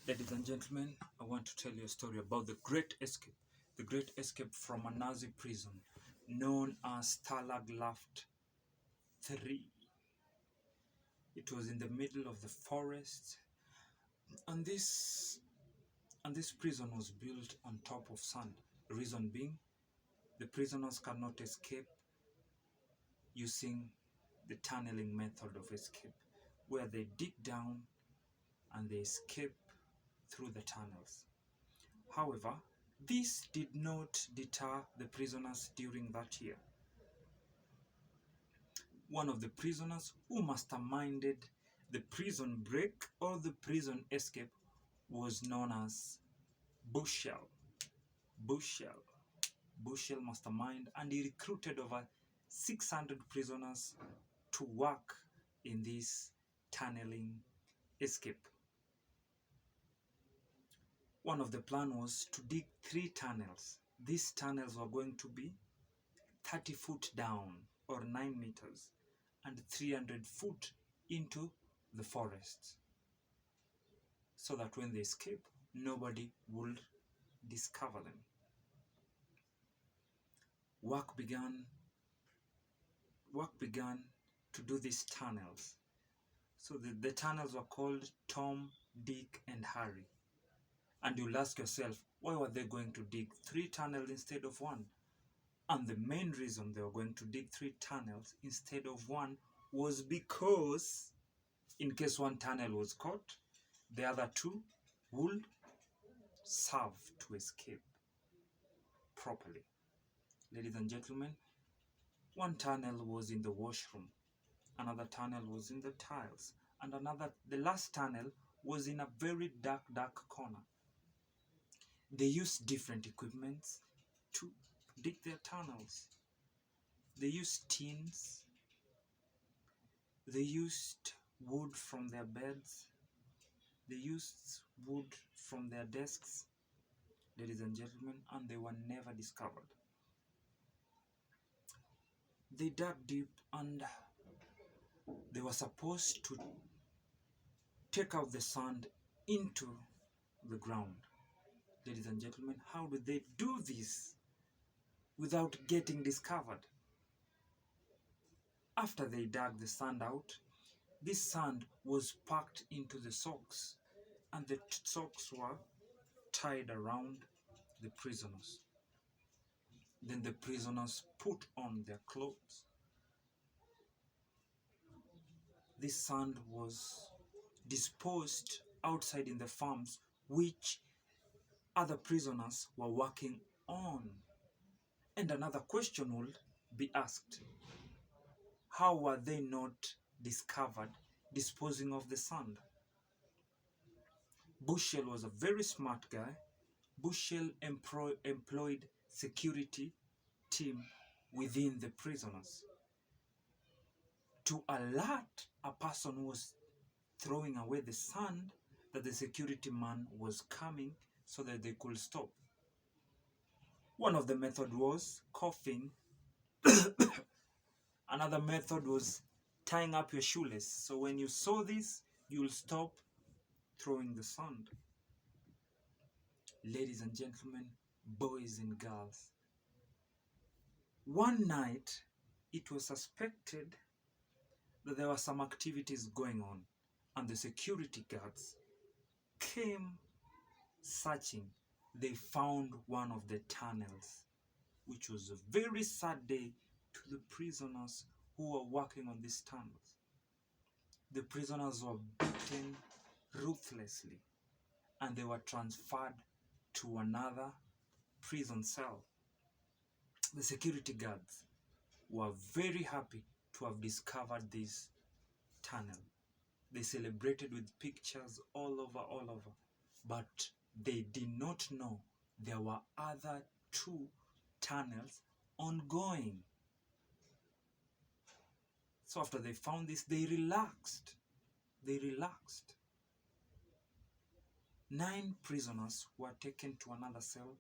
Ladies and gentlemen, I want to tell you a story about the great escape from a Nazi prison known as Stalag Luft 3. It was in the middle of the forest, and this prison was built on top of sand. The reason being, the prisoners cannot escape using the tunneling method of escape, where they dig down and they escape through the tunnels. However, this did not deter the prisoners during that year. One of the prisoners who masterminded the prison break or the prison escape was known as Bushell. Bushell. Bushell mastermind, and he recruited over 600 prisoners to work in this tunneling escape. One of the plan was to dig 3 tunnels. These tunnels were going to be 30 foot down or 9 meters and 300 foot into the forest, so that when they escape, nobody would discover them. Work began to do these tunnels. So the tunnels were called Tom, Dick, and Harry. And you'll ask yourself, why were they going to dig 3 tunnels instead of 1? And the main reason they were going to dig 3 tunnels instead of 1 was because in case one tunnel was caught, the other 2 would serve to escape properly. Ladies and gentlemen, one tunnel was in the washroom, another tunnel was in the tiles, and the last tunnel was in a very dark corner. They used different equipments to dig their tunnels. They used tins, they used wood from their beds, they used wood from their desks, ladies and gentlemen, and they were never discovered. They dug deep and they were supposed to take out the sand into the ground. Ladies and gentlemen, how did they do this without getting discovered? After they dug the sand out, this sand was packed into the socks, and the socks were tied around the prisoners. Then the prisoners put on their clothes. This sand was disposed outside in the farms which other prisoners were working on. And another question would be asked: how were they not discovered disposing of the sand? Bushell was a very smart guy. Bushell employed security team within the prisoners to alert a person who was throwing away the sand that the security man was coming, so that they could stop. One of the method was coughing. Another method was tying up your shoelace. So when you saw this, you'll stop throwing the sand. Ladies and gentlemen, boys and girls, one night it was suspected that there were some activities going on, and the security guards came searching. They found one of the tunnels, which was a very sad day to the prisoners who were working on these tunnels. The prisoners were beaten ruthlessly, and they were transferred to another prison cell. The security guards were very happy to have discovered this tunnel. They celebrated with pictures all over, but they did not know there were other 2 tunnels ongoing. So after they found this, they relaxed. 9 prisoners were taken to another cell,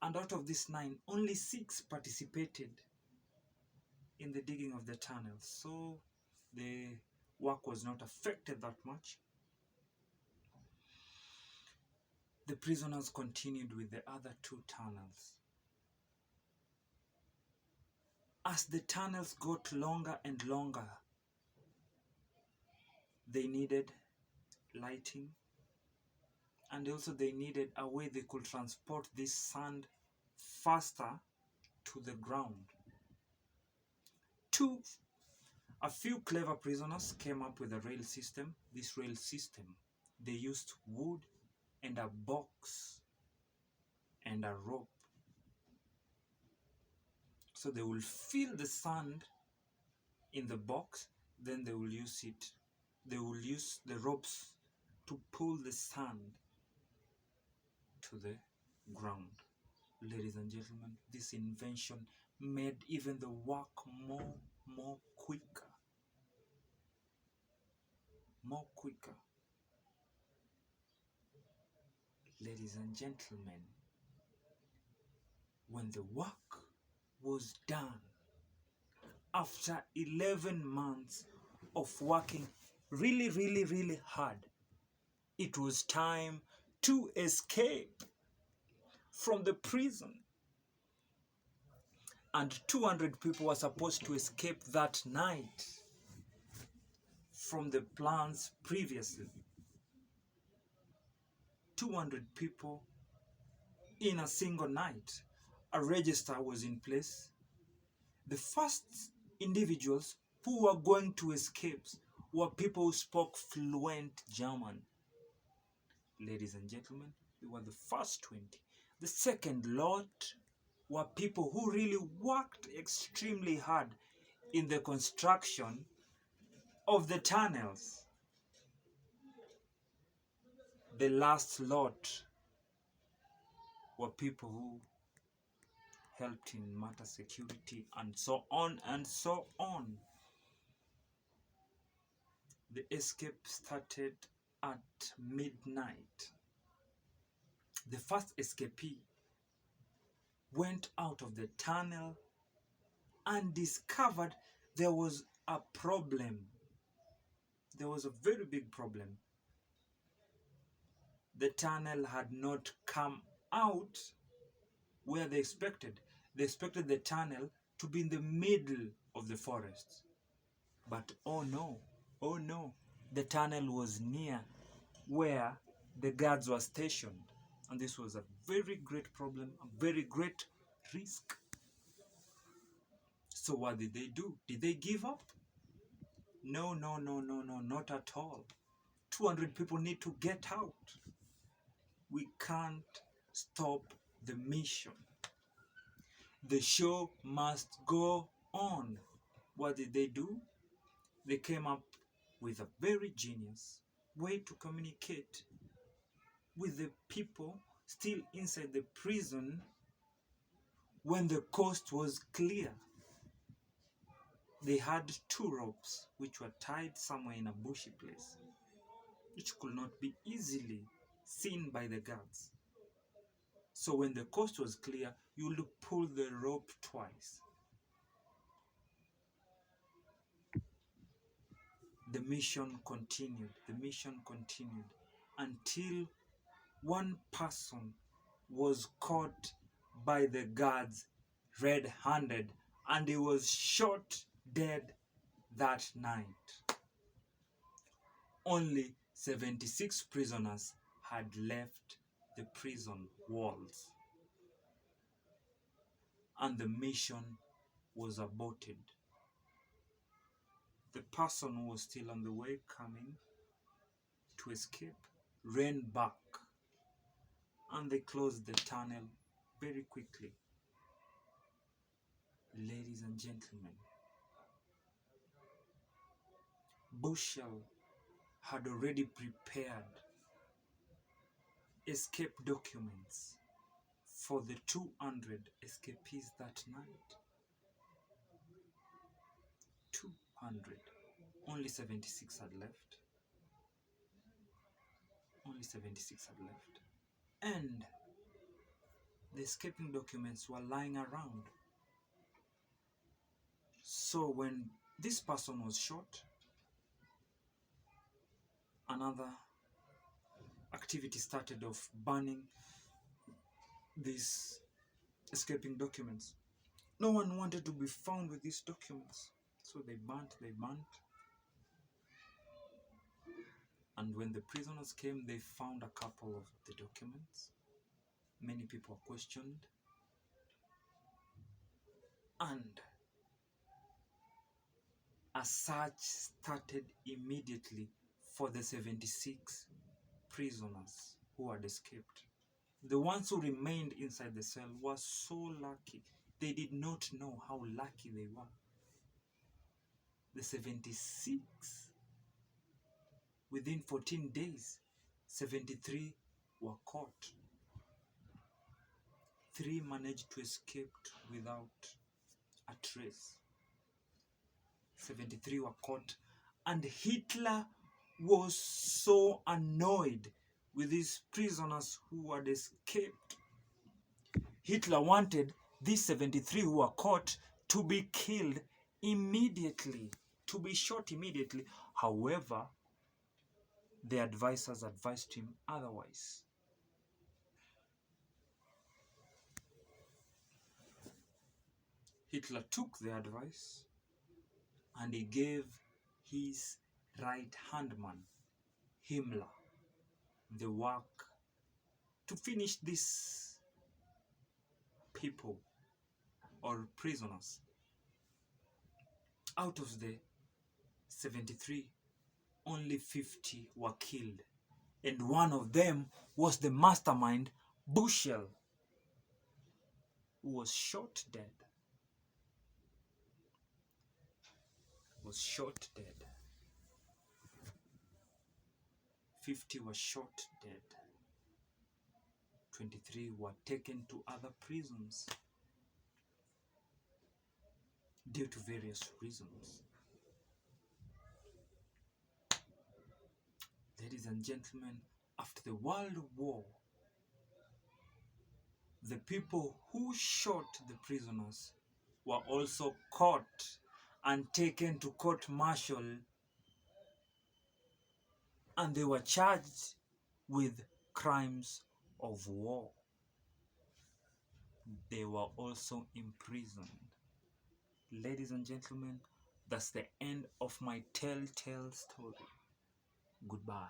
and out of these 9, only 6 participated in the digging of the tunnels. So the work was not affected that much. The prisoners continued with the other two tunnels. As the tunnels got longer and longer, they needed lighting, and also they needed a way they could transport this sand faster to the ground. A few clever prisoners came up with a rail system. This rail system, they used wood and a box and a rope. So they will fill the sand in the box, then they will use the ropes to pull the sand to the ground. Ladies and gentlemen, this invention made even the work more quicker. Ladies and gentlemen, when the work was done, after 11 months of working really hard, it was time to escape from the prison. And 200 people were supposed to escape that night from the plans previously. 200 people in a single night. A register was in place. The first individuals who were going to escape were people who spoke fluent German. Ladies and gentlemen, they were the first 20. The second lot were people who really worked extremely hard in the construction of the tunnels. The last lot were people who helped in matter security and so on and so on. The escape started at midnight. The first escapee went out of the tunnel and discovered there was a problem. There was a very big problem. The tunnel had not come out where they expected. They expected the tunnel to be in the middle of the forest. But oh no, the tunnel was near where the guards were stationed. And this was a very great problem, a very great risk. So what did they do? Did they give up? No, not at all. 200 people need to get out. We can't stop the mission. The show must go on. What did they do? They came up with a very genius way to communicate with the people still inside the prison when the coast was clear. They had two ropes which were tied somewhere in a bushy place, which could not be easily seen by the guards. So when the coast was clear, you would pull the rope twice. The mission continued until one person was caught by the guards red-handed and he was shot dead that night. Only 76 prisoners had left the prison walls, and the mission was aborted. The person who was still on the way coming to escape ran back, and they closed the tunnel very quickly. Ladies and gentlemen, Bushell had already prepared escape documents for the 200 escapees that night. 200. Only 76 had left. And the escaping documents were lying around. So when this person was shot, another activity started of burning these escaping documents. No one wanted to be found with these documents, so they burnt. And when the prisoners came, they found a couple of the documents. Many people were questioned, and a search started immediately for the 76 prisoners who had escaped. The ones who remained inside the cell were so lucky. They did not know how lucky they were. The 76, within 14 days, 73 were caught. 3 managed to escape without a trace. 73 were caught, and Hitler was so annoyed with these prisoners who had escaped. Hitler wanted these 73 who were caught to be killed immediately, to be shot immediately. However, the advisors advised him otherwise. Hitler took the advice and he gave his right-hand man, Himmler, the work to finish these people or prisoners. Out of the 73, only 50 were killed, and one of them was the mastermind, Buchel, who was shot dead. 50 were shot dead. 23 were taken to other prisons due to various reasons. Ladies and gentlemen, after the World War, the people who shot the prisoners were also caught and taken to court-martial, and they were charged with crimes of war. They were also imprisoned. Ladies and gentlemen, that's the end of my telltale story. Goodbye.